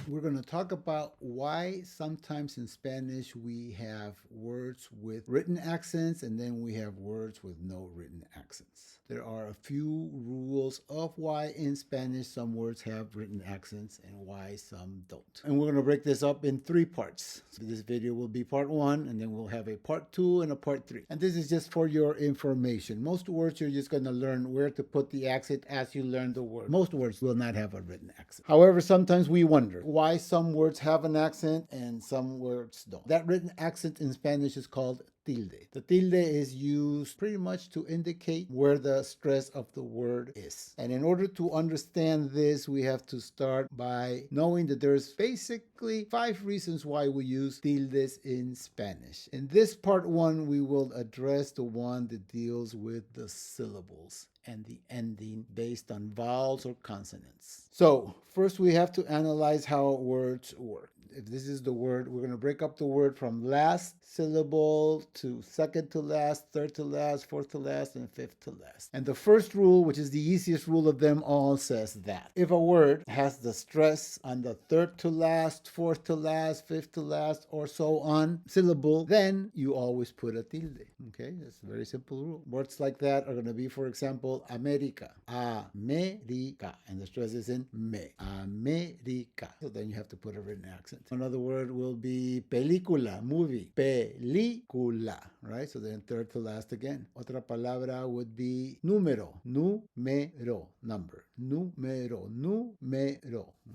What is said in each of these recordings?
We're going to talk about why sometimes in Spanish we have words with written accents and then we have words with no written accents. There are a few rules of why in Spanish some words have written accents and why some don't. And we're going to break this up in 3 parts. So this video will be part 1, and then we'll have a part 2 and a part 3. And this is just for your information. Most words you're just going to learn where to put the accent as you learn the word. Most words will not have a written accent. However, sometimes we wonder why some words have an accent and some words don't. That written accent in Spanish is called tilde. The tilde is used pretty much to indicate where the stress of the word is. And in order to understand this, we have to start by knowing that there's basically 5 reasons why we use tildes in Spanish. In this part 1, we will address the one that deals with the syllables and the ending based on vowels or consonants. So first we have to analyze how words work. If this is the word, we're going to break up the word from last syllable to second to last, third to last, fourth to last, and fifth to last. And the first rule, which is the easiest rule of them all, says that if a word has the stress on the third to last, fourth to last, fifth to last, or so on syllable, then you always put a tilde. Okay, that's a very simple rule. Words like that are going to be, for example, America, America, and the stress is in me, America. So then you have to put a written accent. Another word will be película, movie, película, right? So then third to last again. Otra palabra would be número, número, number, número,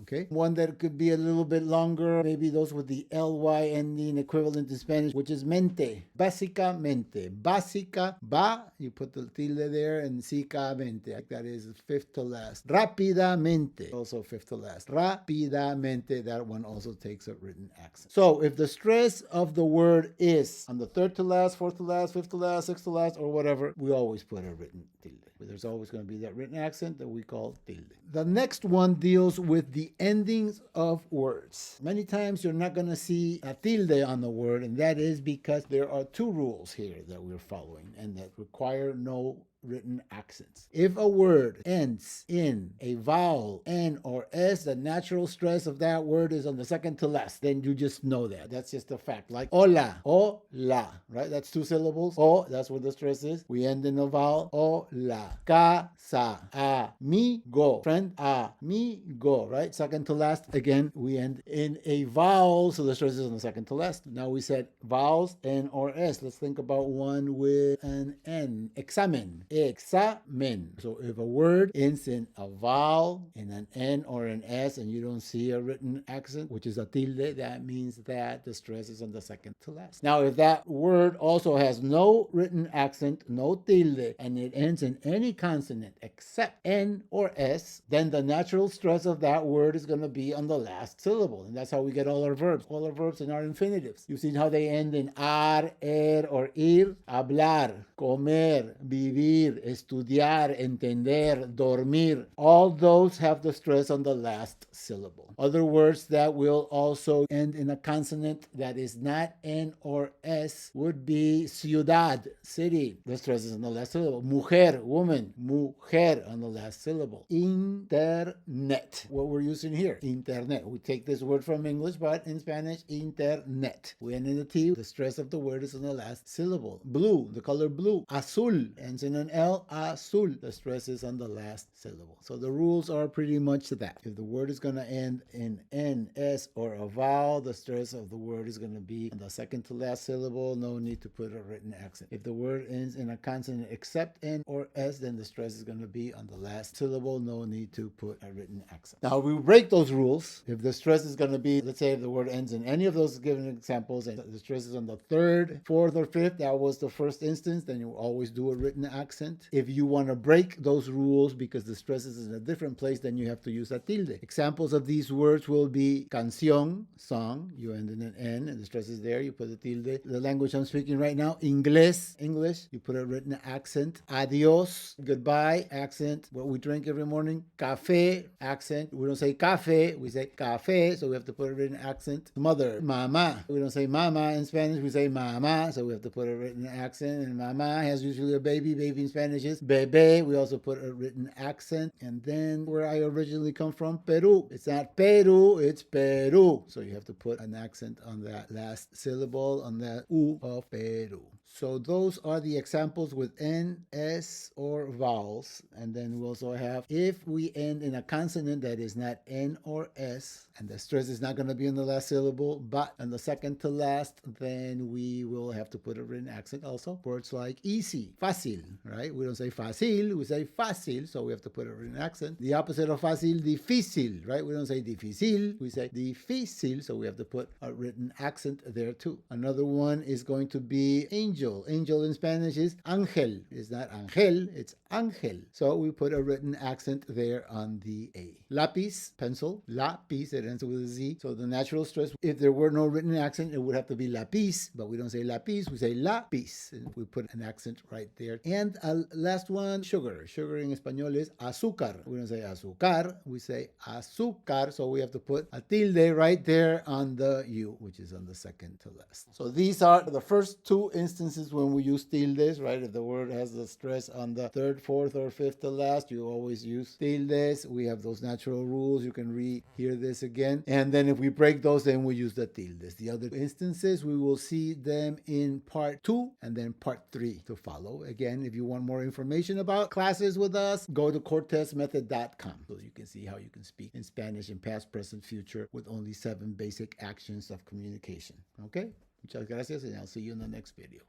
okay? One that could be a little bit longer, maybe those with the ly ending equivalent in Spanish, which is mente, básicamente, básica, ba, you put the tilde there, and sicamente, that is fifth to last. Rápidamente, also fifth to last. Rápidamente, that one also takes a written accent. So if the stress of the word is on the third to last, fourth to last, fifth to last, sixth to last, or whatever, we always put a written tilde. But there's always going to be that written accent that we call tilde. The next one deals with the endings of words. Many times you're not going to see a tilde on the word, and that is because there are 2 rules here that we're following and that require no written accents. If a word ends in a vowel, N or S, the natural stress of that word is on the second to last. Then you just know that. That's just a fact. Like hola, hola, right? That's 2 syllables. O, that's where the stress is. We end in a vowel. Hola. Casa, amigo, friend, amigo, right? Second to last. Again, we end in a vowel, so the stress is on the second to last. Now we said vowels, N or S. Let's think about one with an N. Examen. Examen. So if a word ends in a vowel, in an N or an S, and you don't see a written accent, which is a tilde, that means that the stress is on the second to last. Now, if that word also has no written accent, no tilde, and it ends in any consonant except N or S, then the natural stress of that word is going to be on the last syllable. And that's how we get all our verbs and our infinitives. You've seen how they end in ar, or ir, hablar, comer, vivir, estudiar, entender, dormir. All those have the stress on the last syllable. Other words that will also end in a consonant that is not N or S would be ciudad, city. The stress is on the last syllable. Mujer, woman, mujer on the last syllable. Internet, what we're using here. Internet. We take this word from English, but in Spanish, internet. We end in the T. The stress of the word is on the last syllable. Blue, the color blue. Azul, ends in an L, azul. The stress is on the last syllable. So the rules are pretty much that. If the word is going to end in N, S, or a vowel, the stress of the word is going to be on the second to last syllable. No need to put a written accent. If the word ends in a consonant except N or S, then the stress is going to be on the last syllable. No need to put a written accent. Now we break those rules. If the stress is going to be, let's say if the word ends in any of those given examples and the stress is on the third, fourth, or fifth, that was the first instance, then you always do a written accent. If you want to break those rules because the stress is in a different place, then you have to use a tilde. Examples of these words will be canción, song, you end in an N and the stress is there, you put a tilde. The language I'm speaking right now, inglés, English, you put a written accent. Adios, goodbye, accent. What we drink every morning, café, accent. We don't say café, we say café, so we have to put a written accent. Mother, mama. We don't say mama in Spanish, we say mama, so we have to put a written accent. And mama has usually a baby. Baby in Spanish is bebé. We also put a written accent. And then where I originally come from, Peru. Peru. It's not Peru, it's Peru. So you have to put an accent on that last syllable, on that U of Peru. So those are the examples with N, S, or vowels. And then we also have, if we end in a consonant that is not N or S, and the stress is not going to be on the last syllable, but on the second to last, then we will have to put a written accent also. Words like easy, fácil, right? We don't say fácil, we say fácil, so we have to put a written accent. The opposite of fácil, difícil, right? We don't say difícil, we say difícil, so we have to put a written accent there too. Another one is going to be angel. Angel in Spanish is ángel. It's not ángel, it's ángel. So we put a written accent there on the A. Lápiz, pencil, lápiz, it ends with a Z. So the natural stress, if there were no written accent, it would have to be lápiz, but we don't say lápiz, we say lápiz. And we put an accent right there. And last one, sugar. Sugar in Espanol is azúcar. We don't say azúcar, we say azúcar. So we have to put a tilde right there on the U, which is on the second to last. So these are the first two instances when we use tildes, right? If the word has the stress on the third, fourth, or fifth to last, you always use tildes. We have those natural rules. You can hear this again. And then if we break those, then we use the tildes. The other instances, we will see them in part 2 and then part 3 to follow. Again, if you want more information about classes with us, go to cortezmethod.com so you can see how you can speak in Spanish in past, present, future with only 7 basic actions of communication. Okay? Muchas gracias, and I'll see you in the next video.